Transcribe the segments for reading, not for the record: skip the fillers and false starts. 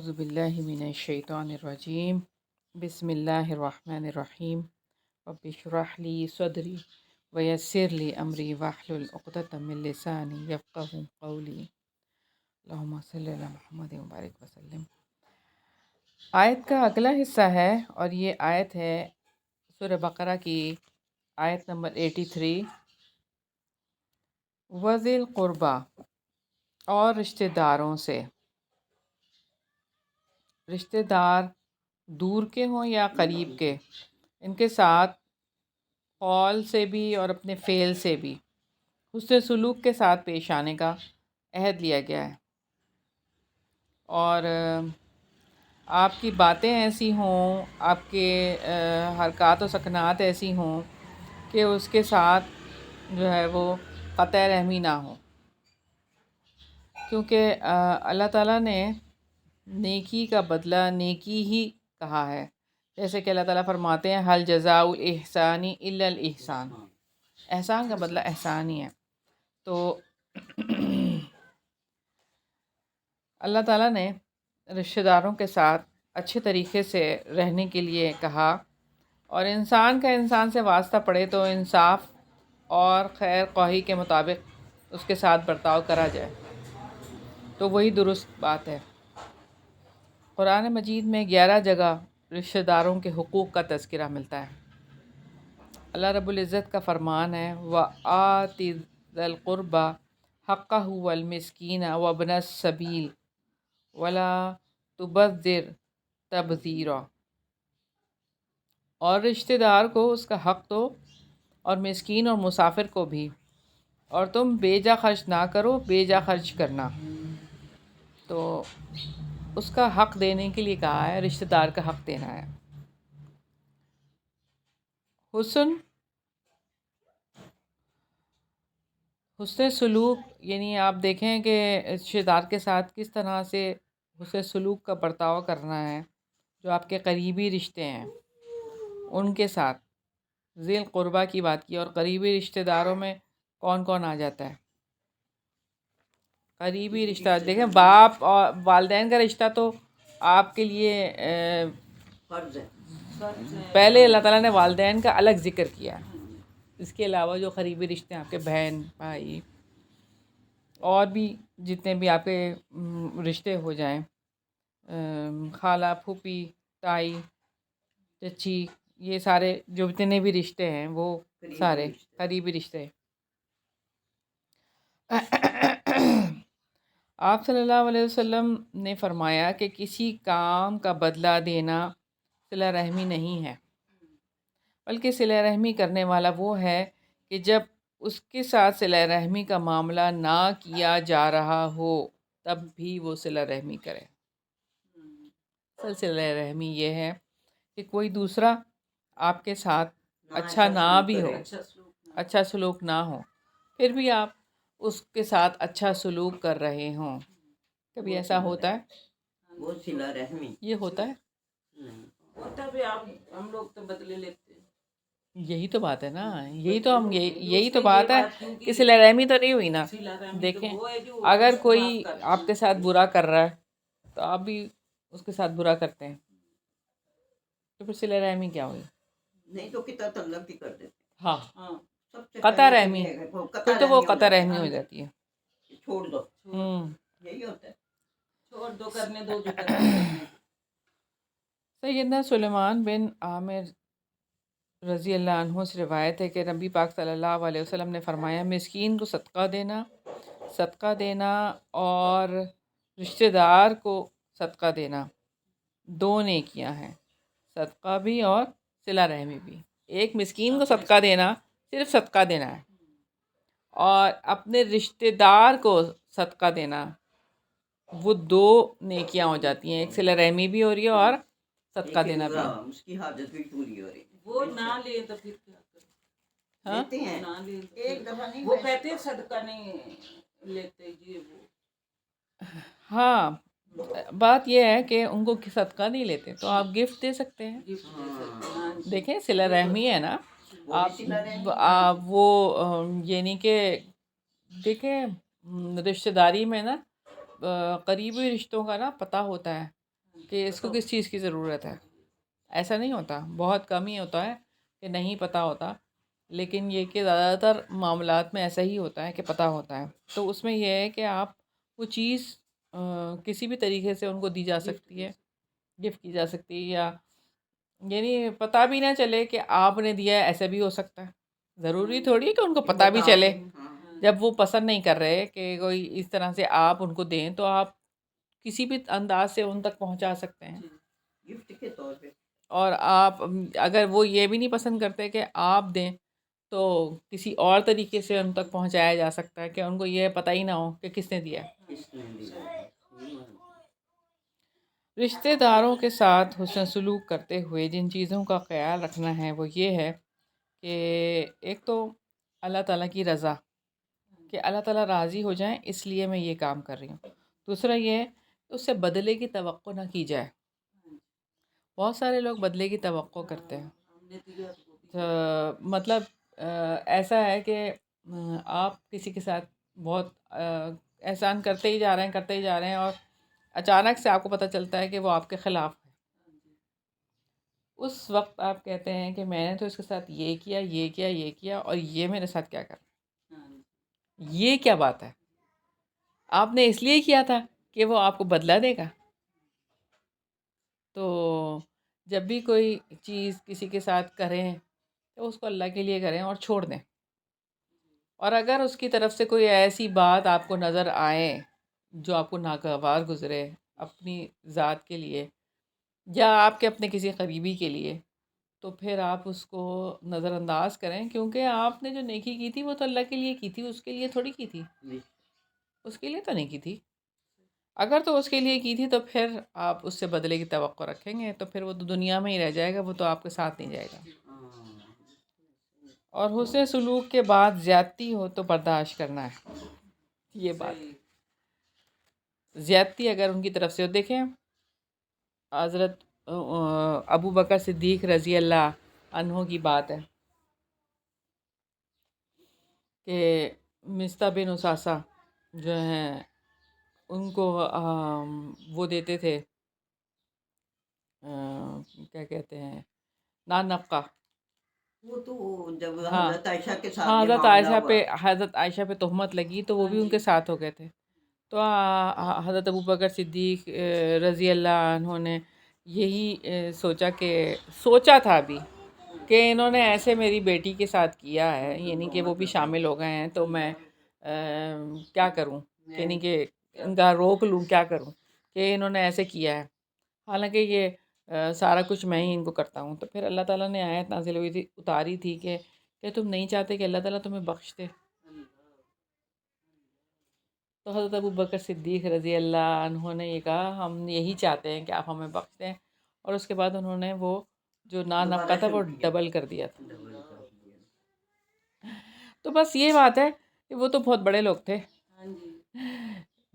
اعوذ باللہ من الشیطان الرجیم بسم اللہ الرحمن الرحیم رب اشرح لی صدری ویسر لی امری واحلل عقدۃ من لسانی یفقہوا قولی اللہم صلی علی محمد وبارک وسلم۔ آیت کا اگلا حصہ ہے اور یہ آیت ہے سورہ بقرہ کی آیت نمبر 83۔ وذی القربیٰ، اور رشتہ داروں سے، رشتہ دار دور کے ہوں یا قریب کے، ان کے ساتھ قول سے بھی اور اپنے فعل سے بھی حسن سلوک کے ساتھ پیش آنے کا عہد لیا گیا ہے۔ اور آپ کی باتیں ایسی ہوں، آپ کے حرکات و سکنات ایسی ہوں کہ اس کے ساتھ جو ہے وہ قطع رحمی نہ ہو، کیونکہ اللہ تعالیٰ نے نیکی کا بدلہ نیکی ہی کہا ہے۔ جیسے کہ اللہ تعالیٰ فرماتے ہیں حل جزاء الاحسان الا الاحسان، احسان کا بدلہ احسان ہی ہے۔ تو اللہ تعالیٰ نے رشتہ داروں کے ساتھ اچھے طریقے سے رہنے کے لیے کہا، اور انسان کا انسان سے واسطہ پڑے تو انصاف اور خیر خواہی کے مطابق اس کے ساتھ برتاؤ کرا جائے، تو وہی درست بات ہے۔ قرآن مجید میں 11 جگہ رشتہ داروں کے حقوق کا تذکرہ ملتا ہے۔ اللہ رب العزت کا فرمان ہے وَآتِ ذَا الْقُرْبَى حَقَّهُ وَالْمِسْكِينَ وَابْنَ السَّبِيلِ وَلَا تُبَذِّرْ تَبْذِيرًا، اور رشتہ دار کو اس کا حق دو، اور مسکین اور مسافر کو بھی، اور تم بیجا خرچ نہ کرو، بیجا خرچ کرنا۔ تو اس کا حق دینے کے لیے کہا ہے، رشتہ دار کا حق دینا ہے۔ حسن سلوک، یعنی آپ دیکھیں کہ رشتہ دار کے ساتھ کس طرح سے حسن سلوک کا برتاؤ کرنا ہے۔ جو آپ کے قریبی رشتے ہیں ان کے ساتھ ذی القربیٰ کی بات کی، اور قریبی رشتہ داروں میں کون کون آ جاتا ہے؟ قریبی رشتہ دیکھیں، باپ اور والدین کا رشتہ تو آپ کے لیے فرض ہے۔ پہلے اللہ تعالیٰ نے والدین کا الگ ذکر کیا ہے۔ اس کے علاوہ جو قریبی رشتے ہیں، آپ کے بہن بھائی اور بھی جتنے بھی آپ کے رشتے ہو جائیں، خالہ پھوپھی تائی چچی، یہ سارے جو جتنے بھی رشتے ہیں وہ سارے قریبی رشتے۔ آپ صلی اللہ علیہ وسلم نے فرمایا کہ کسی کام کا بدلہ دینا صلہ رحمی نہیں ہے، بلکہ صلہ رحمی کرنے والا وہ ہے کہ جب اس کے ساتھ صلہ رحمی کا معاملہ نہ کیا جا رہا ہو تب بھی وہ صلہ رحمی کرے۔ صلہ رحمی یہ ہے کہ کوئی دوسرا آپ کے ساتھ اچھا نہ بھی ہو، اچھا سلوک نہ ہو، پھر بھی آپ اس کے ساتھ اچھا سلوک کر رہے ہوں۔ کبھی ایسا ہوتا ہے؟ وہ صلہ رحمی یہ ہوتا ہے؟ نہیں ہوتا بھی، آپ ہم لوگ تو بدلے لیتے ہیں۔ یہی تو بات ہے نا، یہی تو بات ہے کہ صلہ رحمی تو نہیں ہوئی نا۔ دیکھیں، اگر کوئی آپ کے ساتھ برا کر رہا ہے تو آپ بھی اس کے ساتھ برا کرتے ہیں، تو پھر صلہ رحمی کیا ہوئی؟ نہیں تو کتنا طلب بھی کر دیتے۔ ہاں، سب سے قطع رحمی، پھر تو وہ قطع رحمی ہو جاتی ہے۔ چھوڑ دو، یہی ہوتا ہے، چھوڑ دو، کرنے دو جو کرنا ہے۔ سیدنا سلیمان بن عامر رضی اللہ عنہ سے روایت ہے کہ نبی پاک صلی اللہ علیہ وسلم نے فرمایا مسکین کو صدقہ دینا اور رشتہ دار کو صدقہ دینا دو نیکیاں ہیں، صدقہ بھی اور صلہ رحمی بھی۔ ایک مسکین کو صدقہ دینا صرف صدقہ دینا ہے، اور اپنے رشتہ دار کو صدقہ دینا، وہ دو نیکیاں ہو جاتی ہیں، ایک صلہ رحمی بھی ہو رہی ہے اور صدقہ دینا بھی۔ اس کی حاجت بھی پوری ہو رہی ہے۔ وہ نہ لے تو پھر کیا کریں؟ لیتے ہیں، نہ لے ایک دفعہ نہیں، وہ کہتے ہیں صدقہ نہیں لیتے جی وہ۔ ہاں، بات یہ ہے کہ ان کو صدقہ نہیں لیتے تو آپ گفٹ دے سکتے ہیں۔ دیکھیں، صلہ رحمی ہے نا، آپ وہ یعنی کہ دیکھیں رشتہ داری میں نا قریبی رشتوں کا نا پتہ ہوتا ہے کہ اس کو کس چیز کی ضرورت ہے. ایسا نہیں ہوتا، بہت کم ہی ہوتا ہے کہ نہیں پتہ ہوتا، لیکن یہ کہ زیادہ تر معاملات میں ایسا ہی ہوتا ہے کہ پتہ ہوتا ہے. تو اس میں یہ ہے کہ آپ وہ چیز کسی بھی طریقے سے ان کو دی جا سکتی ہے، گفٹ کی جا سکتی ہے، یا یعنی پتہ بھی نہ چلے کہ آپ نے دیا ہے، ایسا بھی ہو سکتا ہے. ضروری تھوڑی ہے کہ ان کو پتہ بھی چلے. جب وہ پسند نہیں کر رہے کہ کوئی اس طرح سے آپ ان کو دیں، تو آپ کسی بھی انداز سے ان تک پہنچا سکتے ہیں گفٹ کے طور پہ. اور آپ اگر وہ یہ بھی نہیں پسند کرتے کہ آپ دیں، تو کسی اور طریقے سے ان تک پہنچایا جا سکتا ہے کہ ان کو یہ پتہ ہی نہ ہو کہ کس نے دیا. رشتہ داروں کے ساتھ حسن سلوک کرتے ہوئے جن چیزوں کا خیال رکھنا ہے وہ یہ ہے کہ ایک تو اللہ تعالیٰ کی رضا، کہ اللہ تعالیٰ راضی ہو جائیں، اس لیے میں یہ کام کر رہی ہوں. دوسرا یہ ہے کہ اس سے بدلے کی توقع نہ کی جائے. بہت سارے لوگ بدلے کی توقع کرتے ہیں. مطلب ایسا ہے کہ آپ کسی کے ساتھ بہت احسان کرتے ہی جا رہے ہیں اور اچانک سے آپ کو پتہ چلتا ہے کہ وہ آپ کے خلاف ہے. اس وقت آپ کہتے ہیں کہ میں نے تو اس کے ساتھ یہ کیا اور یہ میرے ساتھ کیا کر، یہ کیا بات ہے؟ آپ نے اس لیے کیا تھا کہ وہ آپ کو بدلہ دے گا. تو جب بھی کوئی چیز کسی کے ساتھ کریں تو اس کو اللہ کے لیے کریں اور چھوڑ دیں. اور اگر اس کی طرف سے کوئی ایسی بات آپ کو نظر آئے جو آپ کو ناگوار گزرے اپنی ذات کے لیے یا آپ کے اپنے کسی قریبی کے لیے، تو پھر آپ اس کو نظر انداز کریں، کیونکہ آپ نے جو نیکی کی تھی وہ تو اللہ کے لیے کی تھی، اس کے لیے تھوڑی کی تھی. اس کے لیے تو نہیں کی تھی. اگر تو اس کے لیے کی تھی تو پھر آپ اس سے بدلے کی توقع رکھیں گے تو پھر وہ تو دنیا میں ہی رہ جائے گا، وہ تو آپ کے ساتھ نہیں جائے گا. اور حسن سلوک کے بعد زیادتی ہو تو برداشت کرنا ہے. یہ بات زیادتی اگر ان کی طرف سے ہو، دیکھیں حضرت ابو بکر صدیق رضی اللہ عنہ کی بات ہے کہ مصطح بن اساسہ جو ہیں ان کو وہ دیتے تھے، کیا کہتے ہیں، نانقہ. وہ تو جب ہاں حضرت عائشہ کے ساتھ ہاں، یہ معاملہ ہوا. حضرت عائشہ پہ تہمت لگی تو وہ بھی ان کے ساتھ ہو گئے تھے. تو حضرت ابو بکر صدیق رضی اللہ عنہ نے یہی سوچا تھا ابھی کہ انہوں نے ایسے میری بیٹی کے ساتھ کیا ہے، یعنی کہ وہ بھی شامل ہو گئے ہیں، تو میں کیا کروں، یعنی کہ ان کا روک لوں، کیا کروں کہ انہوں نے ایسے کیا ہے، حالانکہ یہ سارا کچھ میں ہی ان کو کرتا ہوں. تو پھر اللہ تعالیٰ نے آیت نازل ہوئی تھی، اتاری تھی کہ تم نہیں چاہتے کہ اللہ تعالیٰ تمہیں بخش دے. تو حضرت ابو بکر صدیق رضی اللہ عنہ نے یہ کہا ہم یہی چاہتے ہیں کہ آپ ہمیں بخش دیں، اور اس کے بعد انہوں نے وہ جو نانقہ تھا وہ ڈبل کر دیا تھا. تو بس یہ بات ہے کہ وہ تو بہت بڑے لوگ تھے،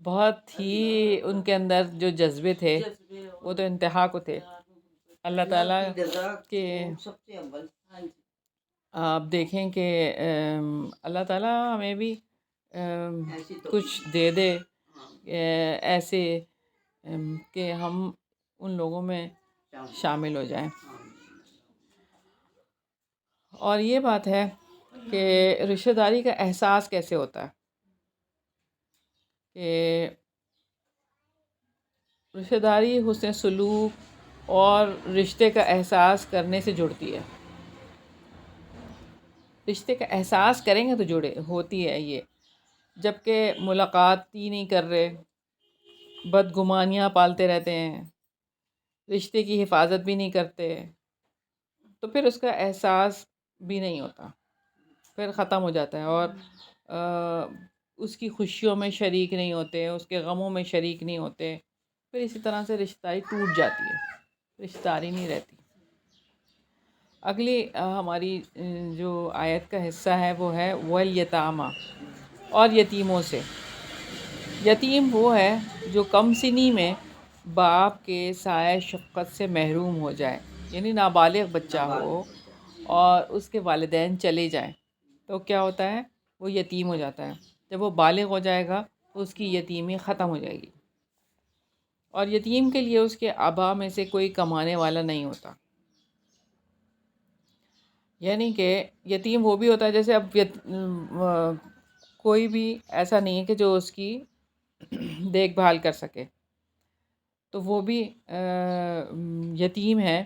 بہت ہی ان کے اندر جو جذبے تھے وہ تو انتہا کو تھے. اللہ تعالیٰ کے آپ دیکھیں کہ اللہ تعالیٰ ہمیں بھی کچھ دے دے ایسے کہ ہم ان لوگوں میں شامل ہو جائیں. اور یہ بات ہے کہ رشتہ داری کا احساس کیسے ہوتا ہے، کہ رشتہ داری حسن سلوک اور رشتے کا احساس کرنے سے جڑتی ہے. رشتے کا احساس کریں گے تو ہوتی ہے یہ. جبکہ ملاقات ہی نہیں کر رہے، بدگمانیاں پالتے رہتے ہیں، رشتے کی حفاظت بھی نہیں کرتے، تو پھر اس کا احساس بھی نہیں ہوتا، پھر ختم ہو جاتا ہے. اور اس کی خوشیوں میں شریک نہیں ہوتے، اس کے غموں میں شریک نہیں ہوتے، پھر اسی طرح سے رشتہ داری ٹوٹ جاتی ہے، رشتہ داری نہیں رہتی. اگلی ہماری جو آیت کا حصہ ہے وہ ہے وَالْيَتَامَى، اور یتیموں سے. یتیم وہ ہے جو کم سنی میں باپ کے سایہ شفقت سے محروم ہو جائے، یعنی نابالغ بچہ ہو اور اس کے والدین چلے جائیں تو کیا ہوتا ہے، وہ یتیم ہو جاتا ہے. جب وہ بالغ ہو جائے گا تو اس کی یتیمی ختم ہو جائے گی. اور یتیم کے لیے اس کے آبا میں سے کوئی کمانے والا نہیں ہوتا. یعنی کہ یتیم وہ بھی ہوتا ہے جیسے اب کوئی بھی ایسا نہیں ہے کہ جو اس کی دیکھ بھال کر سکے، تو وہ بھی یتیم ہے.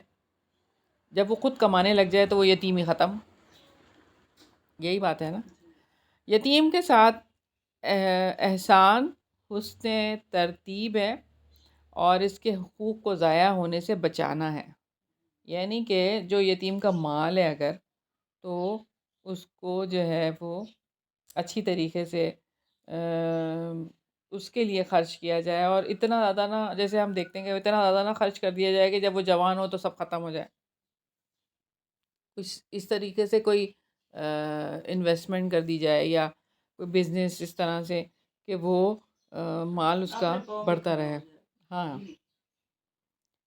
جب وہ خود کمانے لگ جائے تو وہ یتیم ہی ختم. یہی بات ہے نا. یتیم کے ساتھ احسان حسن ترتیب ہے اور اس کے حقوق کو ضائع ہونے سے بچانا ہے. یعنی کہ جو یتیم کا مال ہے اگر، تو اس کو جو ہے وہ اچھی طریقے سے اس کے لیے خرچ کیا جائے. اور اتنا زیادہ نہ، جیسے ہم دیکھتے ہیں کہ اتنا زیادہ نہ خرچ کر دیا جائے کہ جب وہ جوان ہو تو سب ختم ہو جائے. کچھ اس طریقے سے کوئی انویسٹمنٹ کر دی جائے یا کوئی بزنس اس طرح سے کہ وہ مال اس کا بڑھتا رہے. ہاں،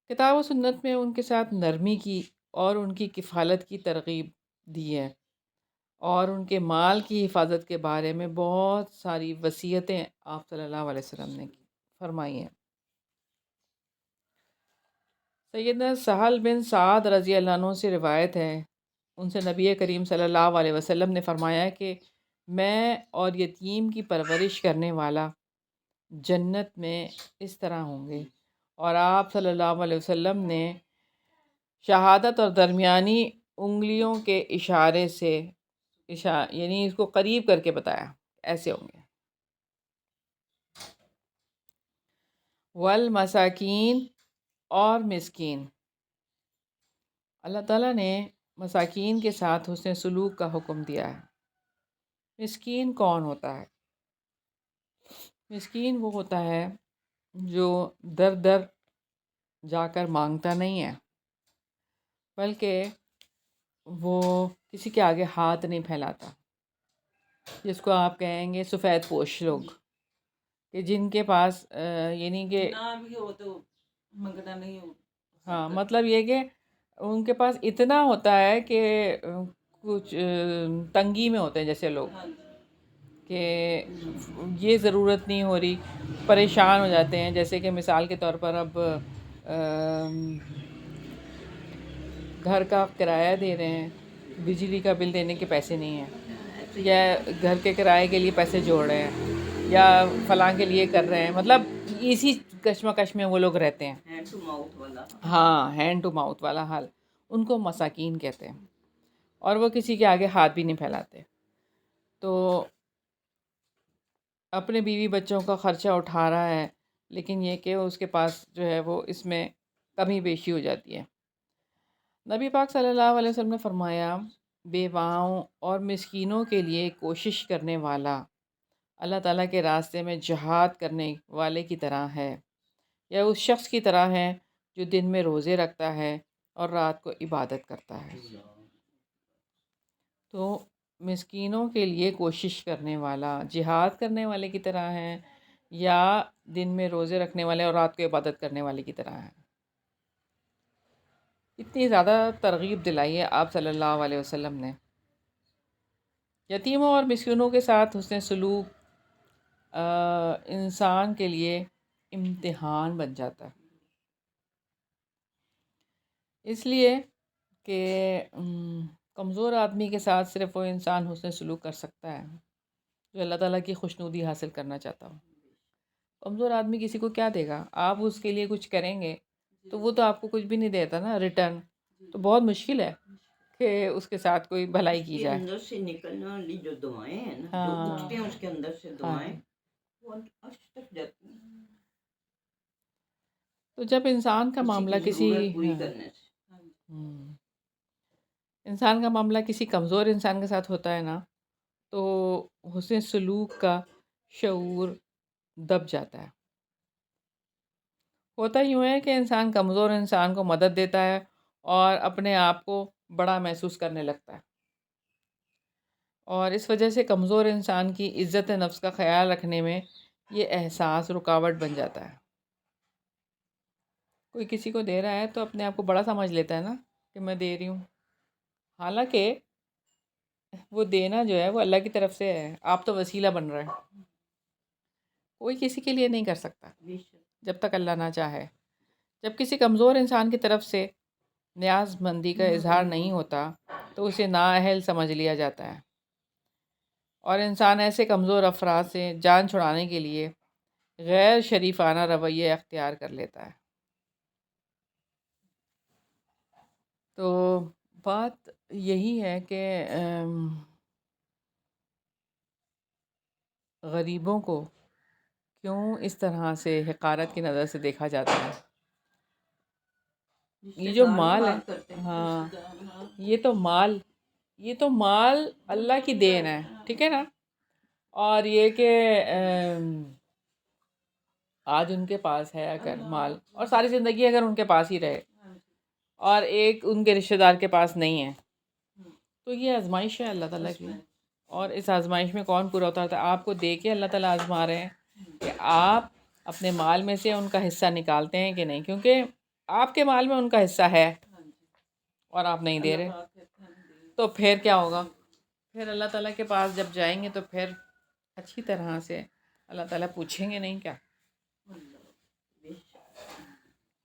کتاب و سنت میں ان کے ساتھ نرمی کی اور ان کی کفالت کی ترغیب دی ہے، اور ان کے مال کی حفاظت کے بارے میں بہت ساری وصیتیں آپ صلی اللہ علیہ وسلم نے فرمائی ہیں. سیدنا سہل بن سعد رضی اللہ عنہ سے روایت ہے، ان سے نبی کریم صلی اللہ علیہ وسلم نے فرمایا کہ میں اور یتیم کی پرورش کرنے والا جنت میں اس طرح ہوں گے. اور آپ صلی اللہ علیہ وسلم نے شہادت اور درمیانی انگلیوں کے اشارے سے یعنی اس کو قریب کر کے بتایا ایسے ہوں گے. والمساکین، اور مسکین. اللہ تعالیٰ نے مساکین کے ساتھ حسن سلوک کا حکم دیا ہے. مسکین کون ہوتا ہے؟ مسکین وہ ہوتا ہے جو در در جا کر مانگتا نہیں ہے، بلکہ وہ کسی کے آگے ہاتھ نہیں پھیلاتا، جس کو آپ کہیں گے سفید پوش لوگ، کہ جن کے پاس یعنی کہ نہ بھی ہو تو منگنا نہیں ہو. ہاں، مطلب یہ کہ ان کے پاس اتنا ہوتا ہے کہ کچھ تنگی میں ہوتے ہیں جیسے لوگ، کہ یہ ضرورت نہیں ہو رہی، پریشان ہو جاتے ہیں. جیسے کہ مثال کے طور پر اب گھر کا کرایہ دے رہے ہیں، بجلی کا بل دینے کے پیسے نہیں ہیں، یا گھر کے کرائے کے لیے پیسے جوڑ رہے ہیں، یا فلاں کے لیے کر رہے ہیں. مطلب اسی کشمکش میں وہ لوگ رہتے ہیں. ہینڈ ٹو ماؤتھ والا. ہاں، ہینڈ ٹو ماؤتھ والا حال. ان کو مساکین کہتے ہیں، اور وہ کسی کے آگے ہاتھ بھی نہیں پھیلاتے. تو اپنے بیوی بچوں کا خرچہ اٹھا رہا ہے، لیکن یہ کہ اس کے پاس جو ہے وہ اس میں کمی بیشی ہو جاتی ہے. نبی پاک صلی اللہ علیہ وسلم نے فرمایا، بیواؤں اور مسکینوں کے لیے کوشش کرنے والا اللہ تعالیٰ کے راستے میں جہاد کرنے والے کی طرح ہے، یا اس شخص کی طرح ہے جو دن میں روزے رکھتا ہے اور رات کو عبادت کرتا ہے. تو مسکینوں کے لیے کوشش کرنے والا جہاد کرنے والے کی طرح ہے، یا دن میں روزے رکھنے والے اور رات کو عبادت کرنے والے کی طرح ہے. اتنی زیادہ ترغیب دلائی ہے آپ صلی اللہ علیہ وسلم نے. یتیموں اور مسکینوں کے ساتھ حسن سلوک انسان کے لیے امتحان بن جاتا ہے، اس لیے کہ کمزور آدمی کے ساتھ صرف وہ انسان حسن سلوک کر سکتا ہے جو اللہ تعالیٰ کی خوشنودی حاصل کرنا چاہتا ہو. کمزور آدمی کسی کو کیا دے گا؟ آپ اس کے لیے کچھ کریں گے تو وہ تو آپ کو کچھ بھی نہیں دیتا نا ریٹرن. تو بہت مشکل ہے کہ اس کے ساتھ کوئی بھلائی کی جائے. اندر سے نکلنے والی جو دعائیں ہیں نا، جو اٹھتے ہیں اس کے اندر سے دعائیں، وہ عرش تک جاتی ہیں. تو جب انسان کا معاملہ کسی کمزور انسان کے ساتھ ہوتا ہے نا، تو حسن سلوک کا شعور دب جاتا ہے. ہوتا یوں ہے کہ انسان کمزور انسان کو مدد دیتا ہے اور اپنے آپ کو بڑا محسوس کرنے لگتا ہے، اور اس وجہ سے کمزور انسان کی عزت نفس کا خیال رکھنے میں یہ احساس رکاوٹ بن جاتا ہے. کوئی کسی کو دے رہا ہے تو اپنے آپ کو بڑا سمجھ لیتا ہے نا کہ میں دے رہی ہوں، حالانکہ وہ دینا جو ہے وہ اللہ کی طرف سے ہے، آپ تو وسیلہ بن رہے ہیں. کوئی کسی کے لیے نہیں کر سکتا. جب تک اللہ نہ چاہے۔ جب کسی کمزور انسان کی طرف سے نیاز مندی کا اظہار نہیں ہوتا تو اسے نااہل سمجھ لیا جاتا ہے، اور انسان ایسے کمزور افراد سے جان چھڑانے کے لیے غیر شریفانہ رویہ اختیار کر لیتا ہے۔ تو بات یہی ہے کہ غریبوں کو کیوں اس طرح سے حقارت کی نظر سے دیکھا جاتا ہے؟ یہ جو مال ہے، ہاں، یہ تو مال اللہ کی دین ہے، ٹھیک ہے نا؟ اور یہ کہ آج ان کے پاس ہے اگر مال، اور ساری زندگی اگر ان کے پاس ہی رہے، اور ایک ان کے رشتہ دار کے پاس نہیں ہے، تو یہ آزمائش ہے اللہ تعالیٰ کی۔ اور اس آزمائش میں کون پورا ہوتا ہے؟ آپ کو دے کے اللہ تعالیٰ آزما رہے ہیں کہ آپ اپنے مال میں سے ان کا حصہ نکالتے ہیں کہ نہیں، کیونکہ آپ کے مال میں ان کا حصہ ہے اور آپ نہیں دے رہے، تو پھر کیا ہوگا؟ پھر اللہ تعالیٰ کے پاس جب جائیں گے تو پھر اچھی طرح سے اللہ تعالیٰ پوچھیں گے نہیں کیا؟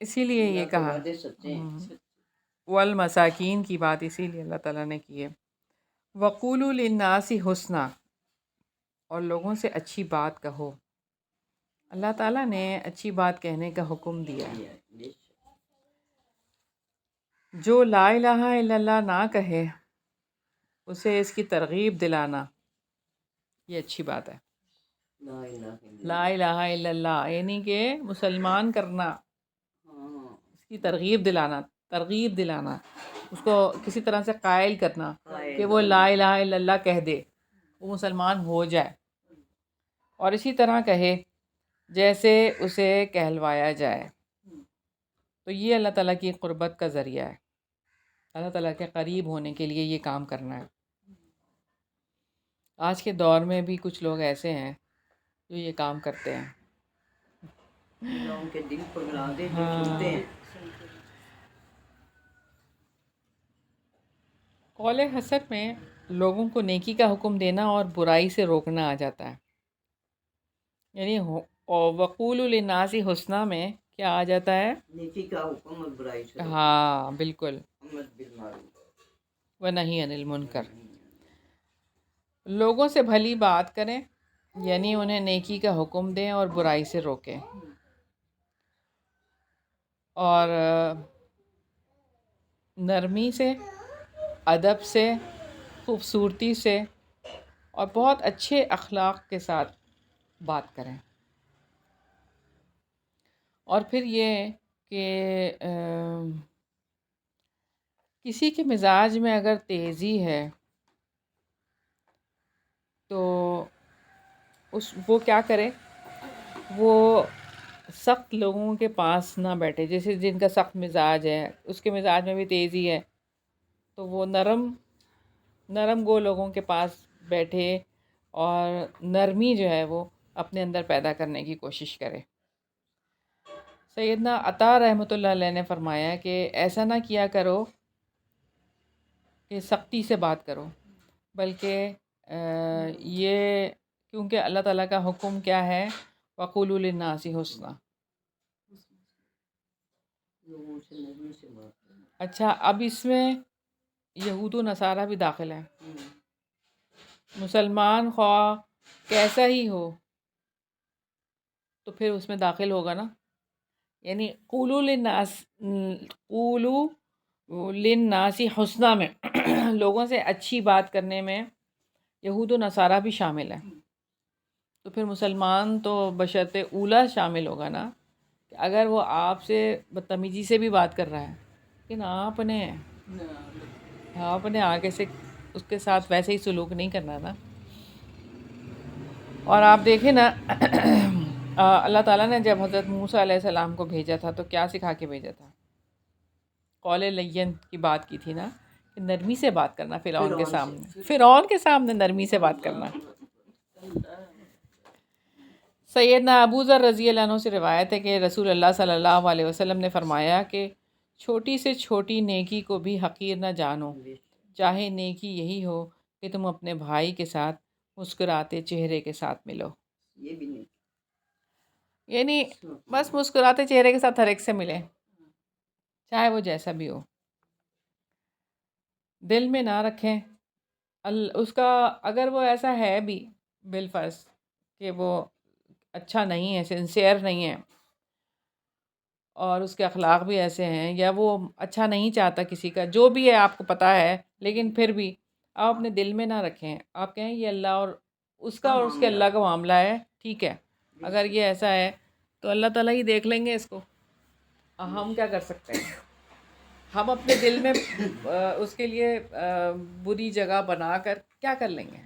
اسی لیے یہ کہا والمساکین کی بات اسی لیے اللہ تعالیٰ نے کی ہے۔ وَقُولُوا لِلنَّاسِ حُسْنًا، اور لوگوں سے اچھی بات کہو۔ اللہ تعالیٰ نے اچھی بات کہنے کا حکم دیا ہے۔ جو لا الہ الا اللہ نہ کہے اسے اس کی ترغیب دلانا، یہ اچھی بات ہے۔ لا الہ الا اللہ یعنی کہ مسلمان کرنا، اس کی ترغیب دلانا، اس کو کسی طرح سے قائل کرنا کہ وہ لا الہ الا اللہ کہہ دے، وہ مسلمان ہو جائے، اور اسی طرح کہے جیسے اسے کہلوایا جائے۔ تو یہ اللہ تعالیٰ کی قربت کا ذریعہ ہے، اللہ تعالیٰ کے قریب ہونے کے لیے یہ کام کرنا ہے۔ آج کے دور میں بھی کچھ لوگ ایسے ہیں جو یہ کام کرتے ہیں، لوگوں کے دل پگلا دے، جو سنتے ہیں۔ قول حسن میں لوگوں کو نیکی کا حکم دینا اور برائی سے روکنا آ جاتا ہے، یعنی وَقُولُوا لِلنَّاسِ حُسْنًا میں کیا آ جاتا ہے؟ نیکی کا حکم اور برائی سے روکنا، ہاں بالکل، وَنَهْيٌ عَنِ الْمُنْكَرِ، لوگوں سے بھلی بات کریں، یعنی انہیں نیکی کا حکم دیں اور برائی سے روکیں، اور نرمی سے، ادب سے، خوبصورتی سے اور بہت اچھے اخلاق کے ساتھ بات کریں۔ اور پھر یہ کہ کسی کے مزاج میں اگر تیزی ہے تو وہ کیا کرے؟ وہ سخت لوگوں کے پاس نہ بیٹھے، جیسے جن کا سخت مزاج ہے، اس کے مزاج میں بھی تیزی ہے، تو وہ نرم گو لوگوں کے پاس بیٹھے اور نرمی جو ہے وہ اپنے اندر پیدا کرنے کی کوشش کرے۔ سیدنا عطا رحمۃ اللہ علیہ نے فرمایا کہ ایسا نہ کیا کرو کہ سختی سے بات کرو، بلکہ یہ کیونکہ اللہ تعالیٰ کا حکم کیا ہے؟ وَقُولُوا لِلنَّاسِ حُسْنًا۔ اچھا، اب اس میں یہود و نصارہ بھی داخل ہیں۔ مسلمان خواہ کیسا ہی ہو تو پھر اس میں داخل ہوگا نا، یعنی قولوا للناس حسنا میں لوگوں سے اچھی بات کرنے میں یہود و نصارہ بھی شامل ہیں، تو پھر مسلمان تو بشرط اولا شامل ہوگا نا، کہ اگر وہ آپ سے بدتمیزی سے بھی بات کر رہا ہے لیکن آپ نے آگے سے اس کے ساتھ ویسے ہی سلوک نہیں کرنا نا۔ اور آپ دیکھیں نا اللہ تعالیٰ نے جب حضرت موسیٰ علیہ السلام کو بھیجا تھا تو کیا سکھا کے بھیجا تھا؟ قول لین کی بات کی تھی نا، کہ نرمی سے بات کرنا، فرعون کے سامنے نرمی سے بات کرنا۔ سیدنا ابو ذر رضی اللہ عنہ سے روایت ہے کہ رسول اللہ صلی اللہ علیہ وسلم نے فرمایا کہ چھوٹی سے چھوٹی نیکی کو بھی حقیر نہ جانو، چاہے نیکی یہی ہو کہ تم اپنے بھائی کے ساتھ مسکراتے چہرے کے ساتھ ملو۔ یہ بھی نہیں، یعنی بس مسکراتے چہرے کے ساتھ ہر ایک سے ملیں، چاہے وہ جیسا بھی ہو، دل میں نہ رکھیں اس کا، اگر وہ ایسا ہے بھی بالفرض کہ وہ اچھا نہیں ہے، سنسیئر نہیں ہے، اور اس کے اخلاق بھی ایسے ہیں، یا وہ اچھا نہیں چاہتا کسی کا، جو بھی ہے آپ کو پتہ ہے، لیکن پھر بھی آپ اپنے دل میں نہ رکھیں، آپ کہیں یہ اللہ اور اس کا اور اس کے اللہ کا معاملہ ہے، ٹھیک ہے، اگر یہ ایسا ہے تو اللہ تعالیٰ ہی دیکھ لیں گے اس کو، ہم کیا کر سکتے ہیں؟ ہم اپنے دل میں اس کے لیے بری جگہ بنا کر کیا کر لیں گے؟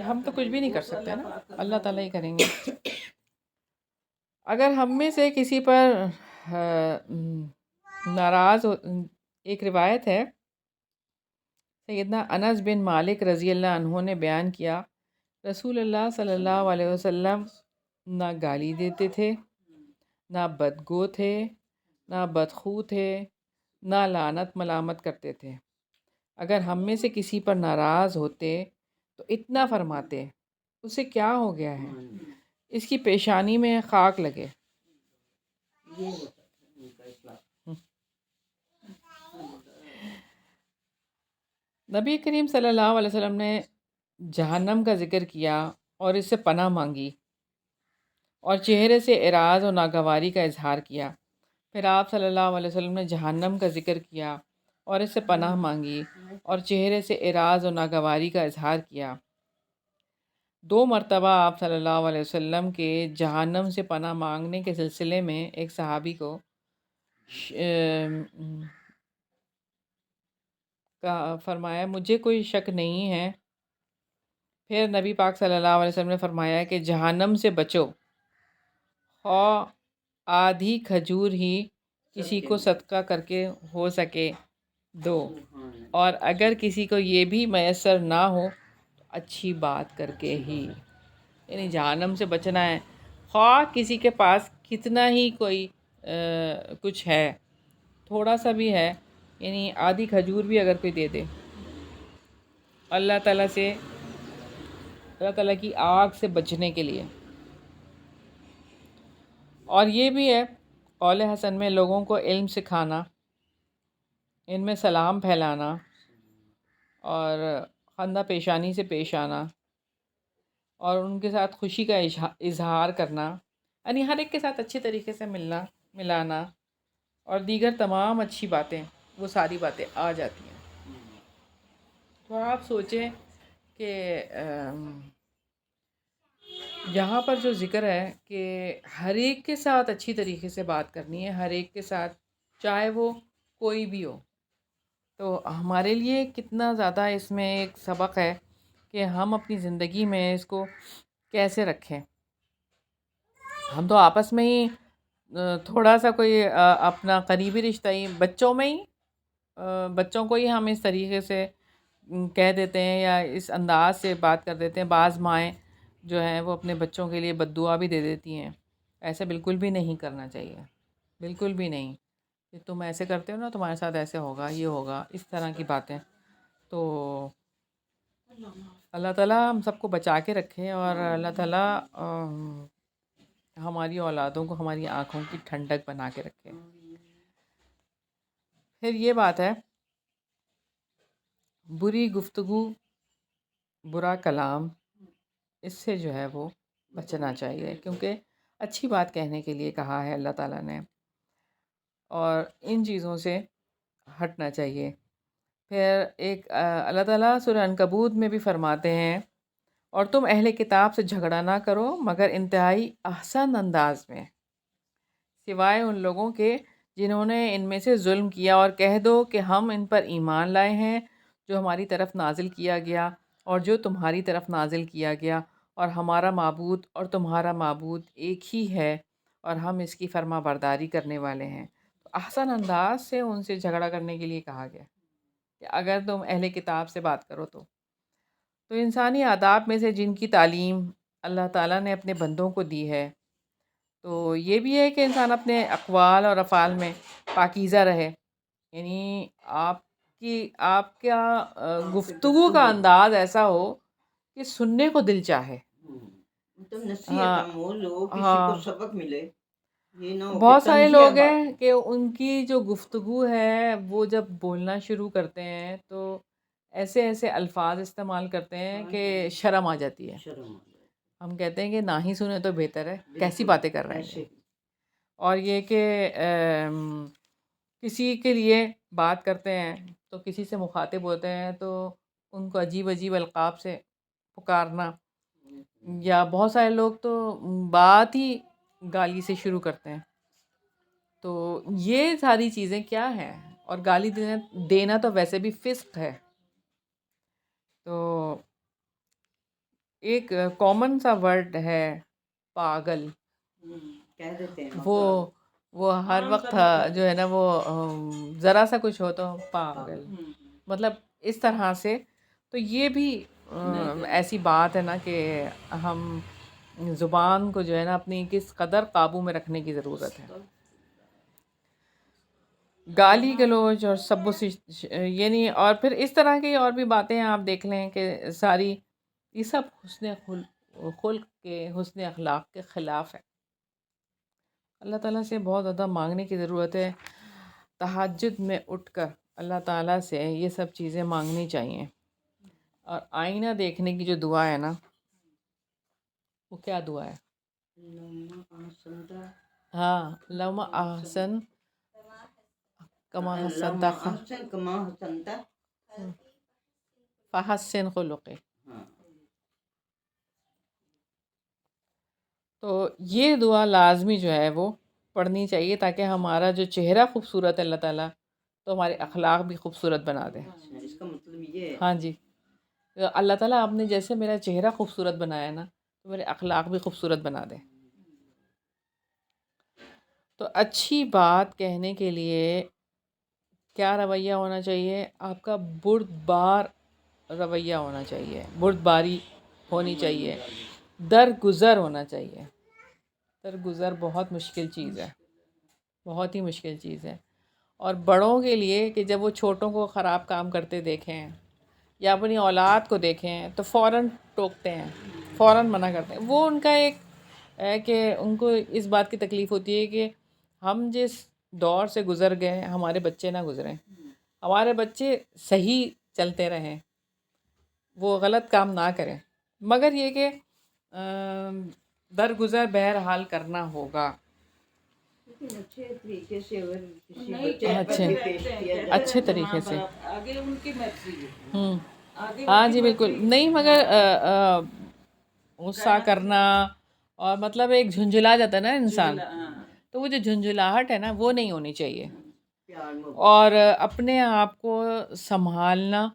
ہم تو کچھ بھی نہیں کر سکتے نا، اللہ تعالیٰ ہی کریں گے۔ اگر ہم میں سے کسی پر ناراض ایک روایت ہے، سیدنا انس بن مالک رضی اللہ عنہ نے بیان کیا، رسول اللہ صلی اللہ علیہ وسلم نہ گالی دیتے تھے، نہ بدگو تھے، نہ بدخو تھے، نہ لعنت ملامت کرتے تھے۔ اگر ہم میں سے کسی پر ناراض ہوتے تو اتنا فرماتے، اسے کیا ہو گیا ہے، اس کی پیشانی میں خاک لگے۔ نبی کریم صلی اللہ علیہ وسلم نے جہنم کا ذکر کیا اور اس سے پناہ مانگی، اور چہرے سے اعراض و ناگواری کا اظہار کیا۔ پھر آپ صلی اللہ علیہ وسلم نے جہنم کا ذکر کیا اور اس سے پناہ مانگی، اور چہرے سے اعراض و ناگواری کا اظہار کیا۔ 2 مرتبہ آپ صلی اللہ علیہ وسلم کے جہنم سے پناہ مانگنے کے سلسلے میں ایک صحابی کو فرمایا مجھے کوئی شک نہیں ہے۔ پھر نبی پاک صلی اللہ علیہ وسلم نے فرمایا کہ جہنم سے بچو، خواہ آدھی کھجور ہی کسی کو صدقہ کر کے ہو سکے دو، اور اگر کسی کو یہ بھی میسر نہ ہو تو اچھی بات کر کے ہی، یعنی جہنم سے بچنا ہے، خواہ کسی کے پاس کتنا ہی کوئی کچھ ہے، تھوڑا سا بھی ہے، یعنی آدھی کھجور بھی اگر کوئی دے دے، اللہ تعالیٰ کی آگ سے بچنے کے لیے۔ اور یہ بھی ہے قول حسن میں لوگوں کو علم سکھانا، ان میں سلام پھیلانا، اور خندہ پیشانی سے پیش آنا، اور ان کے ساتھ خوشی کا اظہار کرنا، یعنی ہر ایک کے ساتھ اچھے طریقے سے ملنا ملانا، اور دیگر تمام اچھی باتیں، وہ ساری باتیں آ جاتی ہیں۔ تو آپ سوچیں کہ یہاں پر جو ذکر ہے کہ ہر ایک کے ساتھ اچھی طریقے سے بات کرنی ہے، ہر ایک کے ساتھ، چاہے وہ کوئی بھی ہو، تو ہمارے لیے کتنا زیادہ اس میں ایک سبق ہے کہ ہم اپنی زندگی میں اس کو کیسے رکھیں۔ ہم تو آپس میں ہی تھوڑا سا کوئی اپنا قریبی رشتہ ہی بچوں کو ہی ہم اس طریقے سے کہہ دیتے ہیں یا اس انداز سے بات کر دیتے ہیں۔ بعض مائیں جو ہیں وہ اپنے بچوں کے لیے بد دعا بھی دے دیتی ہیں، ایسے بالکل بھی نہیں کرنا چاہیے، بالکل بھی نہیں، کہ تم ایسے کرتے ہو نا تمہارے ساتھ ایسے ہوگا، یہ ہوگا، اس طرح کی باتیں۔ تو اللہ تعالیٰ ہم سب کو بچا کے رکھے، اور اللہ تعالیٰ ہماری اولادوں کو ہماری آنکھوں کی ٹھنڈک بنا کے رکھے۔ پھر یہ بات ہے، بری گفتگو، برا کلام، اس سے جو ہے وہ بچنا چاہیے، کیونکہ اچھی بات کہنے کے لیے کہا ہے اللہ تعالیٰ نے، اور ان چیزوں سے ہٹنا چاہیے۔ پھر ایک اللہ تعالیٰ سورہ عنکبوت میں بھی فرماتے ہیں، اور تم اہل کتاب سے جھگڑا نہ کرو مگر انتہائی احسن انداز میں، سوائے ان لوگوں کے جنہوں نے ان میں سے ظلم کیا، اور کہہ دو کہ ہم ان پر ایمان لائے ہیں جو ہماری طرف نازل کیا گیا اور جو تمہاری طرف نازل کیا گیا، اور ہمارا معبود اور تمہارا معبود ایک ہی ہے، اور ہم اس کی فرما برداری کرنے والے ہیں۔ تو احسن انداز سے ان سے جھگڑا کرنے کے لیے کہا گیا کہ اگر تم اہل کتاب سے بات کرو تو انسانی آداب میں سے جن کی تعلیم اللہ تعالیٰ نے اپنے بندوں کو دی ہے، تو یہ بھی ہے کہ انسان اپنے اقوال اور افعال میں پاکیزہ رہے، یعنی آپ کا گفتگو کا انداز ایسا ہو کہ سننے کو دل چاہے، ہاں ہاں سبق ملے، یہ نہ ہو کہ بہت سارے تنزیہ لوگ بات۔ ہیں کہ ان کی جو گفتگو ہے وہ جب بولنا شروع کرتے ہیں تو ایسے ایسے الفاظ استعمال کرتے ہیں کہ شرم آ جاتی ہے. شرم آ جائے، ہم کہتے ہیں کہ نہ ہی سنیں تو بہتر ہے، کیسی بالکل، باتیں کر رہے ہیں ایسے یہ. اور یہ کہ کسی کے لیے بات کرتے ہیں تو کسی سے مخاطب ہوتے ہیں تو ان کو عجیب عجیب القاب سے پکارنا، یا بہت سارے لوگ تو بات ہی گالی سے شروع کرتے ہیں. تو یہ ساری چیزیں کیا ہیں؟ اور گالی دینا تو ویسے بھی فسق ہے. تو ایک کامن سا ورڈ ہے پاگل، کہہ دیتے ہیں وہ ہر وقت جو ہے نا وہ ذرا سا کچھ ہو تو پاگل، مطلب اس طرح سے. تو یہ بھی ایسی بات ہے نا کہ ہم زبان کو جو ہے نا اپنی کس قدر قابو میں رکھنے کی ضرورت ہے. گالی گلوچ اور سب یعنی اور پھر اس طرح کی اور بھی باتیں آپ دیکھ لیں کہ ساری یہ سب حسن خلق کے، حسن اخلاق کے خلاف ہے. اللہ تعالیٰ سے بہت زیادہ مانگنے کی ضرورت ہے. تہجد میں اٹھ کر اللہ تعالیٰ سے یہ سب چیزیں مانگنی چاہیے. اور آئینہ دیکھنے کی جو دعا ہے نا، وہ کیا دعا ہے؟ ہاں، اللہم احسن کما حسنت فحسن خلقے. تو یہ دعا لازمی جو ہے وہ پڑھنی چاہیے تاکہ ہمارا جو چہرہ خوبصورت ہے اللہ تعالیٰ تو ہمارے اخلاق بھی خوبصورت بنا دے. اس کا مطلب یہ ہے، ہاں جی، اللہ تعالیٰ آپ نے جیسے میرا چہرہ خوبصورت بنایا نا تو میرے اخلاق بھی خوبصورت بنا دے. تو اچھی بات کہنے کے لیے کیا رویہ ہونا چاہیے؟ آپ کا بردبار رویہ ہونا چاہیے، بردباری ہونی چاہیے، درگزر ہونا چاہیے. درگزر بہت مشکل چیز ہے، بہت ہی مشکل چیز ہے. اور بڑوں کے لیے کہ جب وہ چھوٹوں کو خراب کام کرتے دیکھیں یا اپنی اولاد کو دیکھیں تو فوراً ٹوکتے ہیں، فوراً منع کرتے ہیں. وہ ان کا ایک ہے کہ ان کو اس بات کی تکلیف ہوتی ہے کہ ہم جس دور سے گزر گئے ہمارے بچے نہ گزریں، ہمارے بچے صحیح چلتے رہیں، وہ غلط کام نہ کریں. مگر یہ کہ درگزر بہرحال کرنا ہوگا. لیکن اچھے طریقے سے اگر کسی اچھے طریقے سے آگے ان کی مرضی ہے، ہاں جی بالکل نہیں، مگر غصہ کرنا اور مطلب ایک جھنجھلا جاتا ہے نا انسان، تو وہ جو جھنجھلاہٹ ہے نا وہ نہیں ہونی چاہیے. اور اپنے آپ کو سنبھالنا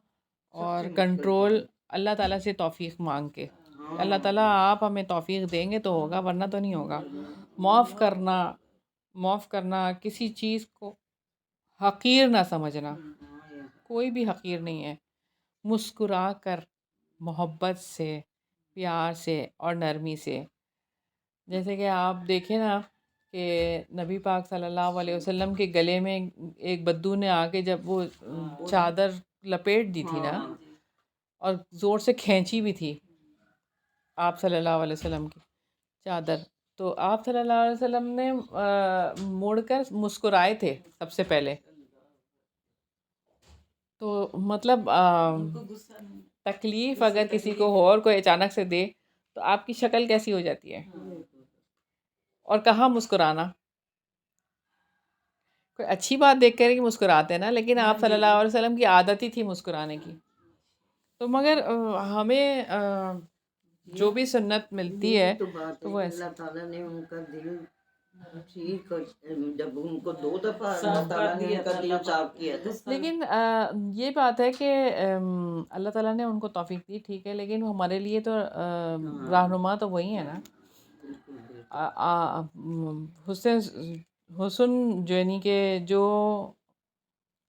اور کنٹرول اللہ تعالیٰ سے توفیق مانگ کے، اللہ تعالیٰ آپ ہمیں توفیق دیں گے تو ہوگا، ورنہ تو نہیں ہوگا. معاف کرنا، کسی چیز کو حقیر نہ سمجھنا، کوئی بھی حقیر نہیں ہے. مسکرا کر، محبت سے، پیار سے اور نرمی سے. جیسے کہ آپ دیکھیں نا کہ نبی پاک صلی اللہ علیہ وسلم کے گلے میں ایک بدو نے آ کے جب وہ چادر لپیٹ دی تھی نا اور زور سے کھینچی بھی تھی آپ صلی اللہ علیہ وسلم کی چادر، تو آپ صلی اللہ علیہ وسلم نے مڑ کر مسکرائے تھے سب سے پہلے. تو مطلب تکلیف اگر کسی کو ہو اور کوئی اچانک سے دے تو آپ کی شکل کیسی ہو جاتی ہے، اور کہاں مسکرانا. کوئی اچھی بات دیکھ کر ہی مسکراتے ہیں نا، لیکن آپ صلی اللہ علیہ وسلم کی عادت ہی تھی مسکرانے کی. تو مگر ہمیں جو بھی سنت ملتی ہے تو وہ اللہ تعالیٰ نے ان کا دل ٹھیک، جب ان کو 2 دفعہ اللہ تعالیٰ نے ان کا دل صاف کیا تھا. لیکن یہ بات ہے کہ اللہ تعالیٰ نے ان کو توفیق دی، ٹھیک ہے، لیکن ہمارے لیے تو رہنما تو وہی ہے نا. حسن یعنی کہ جو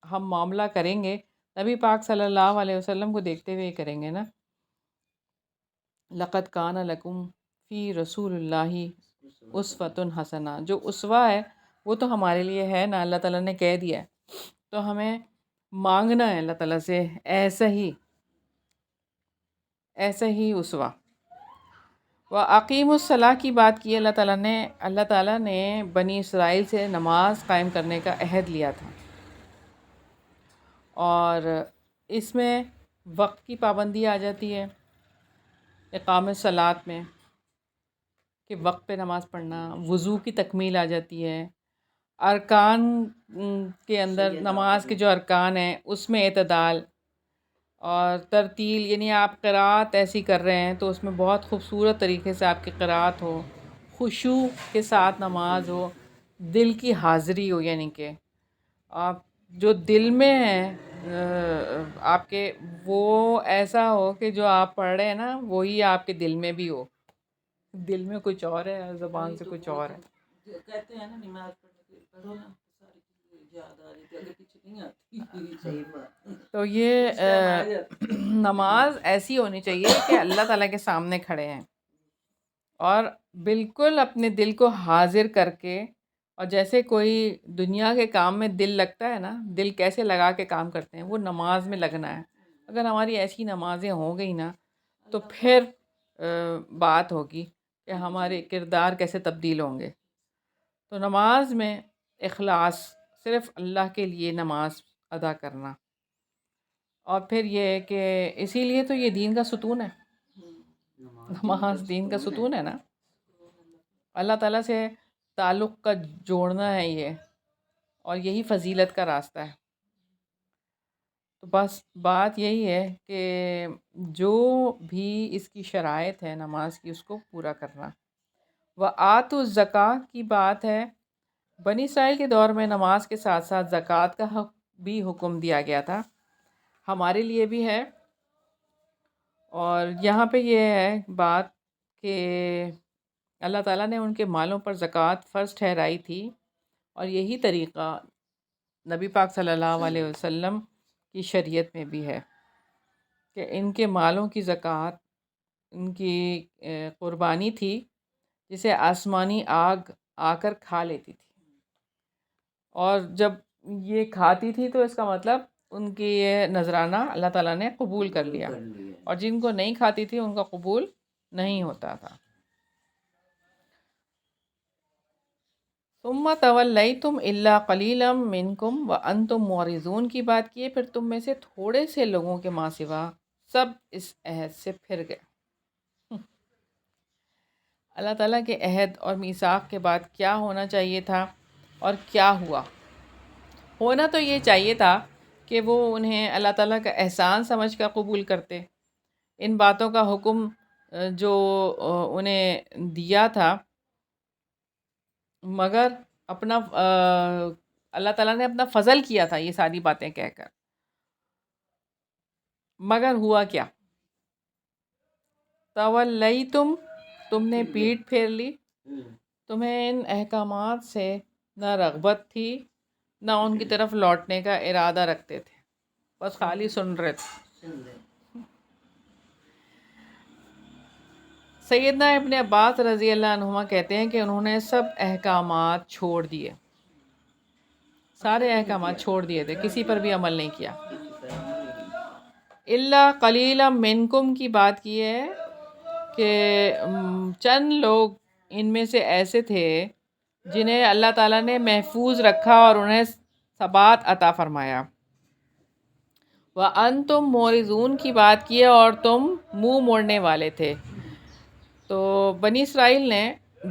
ہم معاملہ کریں گے نبی پاک صلی اللہ علیہ وسلم کو دیکھتے ہوئے کریں گے نا. لقد کان لکم فی رسول اللہ اسوۃ حسنہ، جو اسوہ ہے وہ تو ہمارے لیے ہے نا، اللہ تعالیٰ نے کہہ دیا ہے. تو ہمیں مانگنا ہے اللہ تعالیٰ سے ایسا ہی اسوہ. وَأَقِیمُوا الصَّلَاۃ کی بات کی اللہ تعالیٰ نے بنی اسرائیل سے نماز قائم کرنے کا عہد لیا تھا، اور اس میں وقت کی پابندی آ جاتی ہے اقامت صلاۃ میں، کہ وقت پہ نماز پڑھنا، وضو کی تکمیل آ جاتی ہے، ارکان کے اندر نماز کے جو ارکان ہیں اس میں اعتدال اور ترتیل، یعنی آپ قرأت ایسی کر رہے ہیں تو اس میں بہت خوبصورت طریقے سے آپ کی قرأت ہو، خشوع کے ساتھ نماز ہو، دل کی حاضری ہو، یعنی کہ آپ جو دل میں ہے آپ کے، وہ ایسا ہو کہ جو آپ پڑھ رہے ہیں نا وہی آپ کے دل میں بھی ہو، دل میں کچھ اور ہے اور زبان سے کچھ اور ہے۔ کہتے ہیں نا نماز پڑھو نا ساری چیزیں یاد آ رہی تھی، اگر پیچھے نہیں آتی۔ صحیح بات۔ تو یہ نماز ایسی ہونی چاہیے کہ اللہ تعالیٰ کے سامنے کھڑے ہیں اور بالکل اپنے دل کو حاضر کر کے، اور جیسے کوئی دنیا کے کام میں دل لگتا ہے نا، دل کیسے لگا کے کام کرتے ہیں، وہ نماز میں لگنا ہے۔ اگر ہماری ایسی نمازیں ہو گئی نا تو پھر بات ہوگی کہ ہمارے کردار کیسے تبدیل ہوں گے۔ تو نماز میں اخلاص، صرف اللہ کے لیے نماز ادا کرنا، اور پھر یہ کہ اسی لیے تو یہ دین کا ستون ہے، نماز دین کا ستون ہے نا، اللہ تعالیٰ سے تعلق کا جوڑنا ہے یہ، اور یہی فضیلت کا راستہ ہے۔ تو بس بات یہی ہے کہ جو بھی اس کی شرائط ہے نماز کی اس کو پورا کرنا۔ وآتوا الزکوٰۃ کی بات ہے، بنی اسرائیل کے دور میں نماز کے ساتھ ساتھ زکوٰۃ کا بھی حکم دیا گیا تھا، ہمارے لیے بھی ہے۔ اور یہاں پہ یہ ہے بات کہ اللہ تعالیٰ نے ان کے مالوں پر زکوٰۃ فرض ٹھہرائی تھی، اور یہی طریقہ نبی پاک صلی اللہ علیہ وسلم کی شریعت میں بھی ہے کہ ان کے مالوں کی زکوٰۃ ان کی قربانی تھی جسے آسمانی آگ آ کر کھا لیتی تھی، اور جب یہ کھاتی تھی تو اس کا مطلب ان کی یہ نذرانہ اللہ تعالیٰ نے قبول کر لیا، اور جن کو نہیں کھاتی تھی ان کا قبول نہیں ہوتا تھا۔ ثم تولیتم الا قلیلا منکم وانتم معرضون کی بات کی ہے، پھر تم میں سے تھوڑے سے لوگوں کے ماں سوا سب اس عہد سے پھر گئے۔ اللہ تعالیٰ کے عہد اور میثاق کے بعد کیا ہونا چاہیے تھا اور کیا ہوا؟ ہونا تو یہ چاہیے تھا کہ وہ انہیں اللہ تعالیٰ کا احسان سمجھ کر قبول کرتے، ان باتوں کا حکم جو انہیں دیا تھا، مگر اپنا اللہ تعالیٰ نے اپنا فضل کیا تھا یہ ساری باتیں کہہ کر، مگر ہوا کیا؟ تولیتم، تم نے پیٹھ پھیر لی، تمہیں ان احکامات سے نہ رغبت تھی نہ ان کی طرف لوٹنے کا ارادہ رکھتے تھے، بس خالی سن رہے تھے۔ سیدنا ابن عباس رضی اللہ عنہما کہتے ہیں کہ انہوں نے سب احکامات چھوڑ دیے، سارے احکامات چھوڑ دیے تھے، کسی پر بھی عمل نہیں کیا۔ الا قلیلا منکم کی بات کی ہے کہ چند لوگ ان میں سے ایسے تھے جنہیں اللہ تعالیٰ نے محفوظ رکھا اور انہیں ثبات عطا فرمایا۔ وَأَنْتُمْ مُعْرِضُونَ کی بات کی ہے، اور تم منہ موڑنے والے تھے۔ تو بنی اسرائیل نے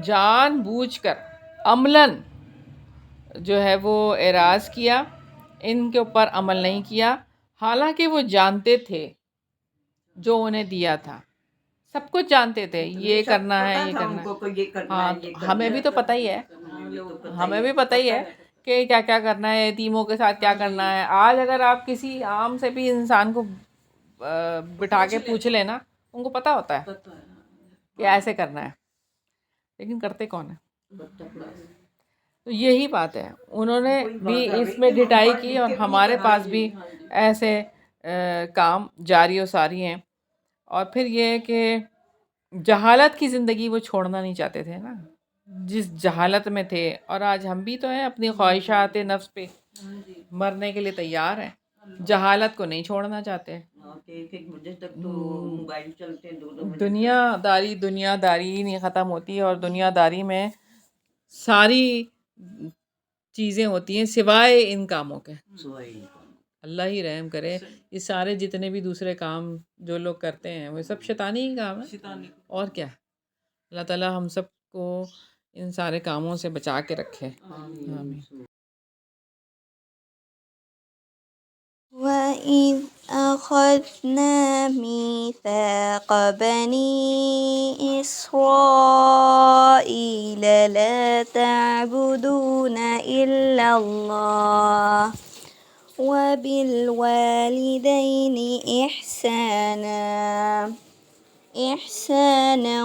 جان بوجھ کر عملاً جو ہے وہ اعراض کیا، ان کے اوپر عمل نہیں کیا، حالانکہ وہ جانتے تھے جو انہیں دیا تھا، سب کچھ جانتے تھے، یہ کرنا ہے یہ کرنا ہے۔ ہاں ہمیں بھی تو پتہ ہی ہے، ہمیں بھی پتہ ہی ہے کہ کیا کیا کرنا ہے، یتیموں کے ساتھ کیا کرنا ہے۔ آج اگر آپ کسی عام سے بھی انسان کو بٹھا کے پوچھ لیں نا، ان کو پتہ ہوتا ہے کہ ایسے کرنا ہے، لیکن کرتے کون ہیں؟ تو یہی بات ہے، انہوں نے بھی اس میں ڈٹائی کی، اور ہمارے پاس بھی ایسے کام جاری و ساری ہیں۔ اور پھر یہ کہ جہالت کی زندگی وہ چھوڑنا نہیں چاہتے تھے نا، جس جہالت میں تھے، اور آج ہم بھی تو ہیں اپنی خواہشات نفس پہ مرنے کے لیے تیار ہیں، جہالت کو نہیں چھوڑنا چاہتے۔ کہ ایک بجے تک تو موبائل چلتے ہیں، 2 بجے دنیا داری نہیں ختم ہوتی، اور دنیا داری میں ساری چیزیں ہوتی ہیں سوائے ان کاموں کے. اللہ ہی رحم کرے. یہ سارے جتنے بھی دوسرے کام جو لوگ کرتے ہیں وہ سب شیطانی ہی کام ہے، اور کیا. اللہ تعالیٰ ہم سب کو ان سارے کاموں سے بچا کے رکھے. آمین. وَإِذْ أَخَذْنَا مِيثَاقَ بَنِي إِسْرَائِيلَ لَا تَعْبُدُونَ إِلَّا اللَّهَ وَبِالْوَالِدَيْنِ إِحْسَانًا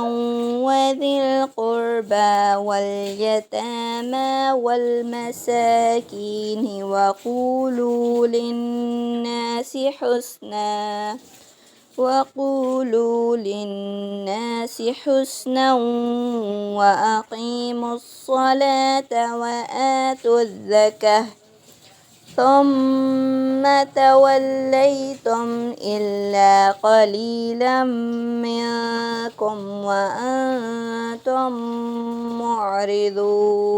وَذِي الْقُرْبَى وَالْيَتَامَى وَالْمَسَاكِينِ وَقُولُوا لِلنَّاسِ حُسْنًا وَأَقِيمُوا الصَّلَاةَ وَآتُوا الزَّكَاةَ ثُمَّ تَوَلَّيْتُمْ إِلَّا قَلِيلًا مِّنكُمْ وَأَنتُم مُّعْرِضُونَ.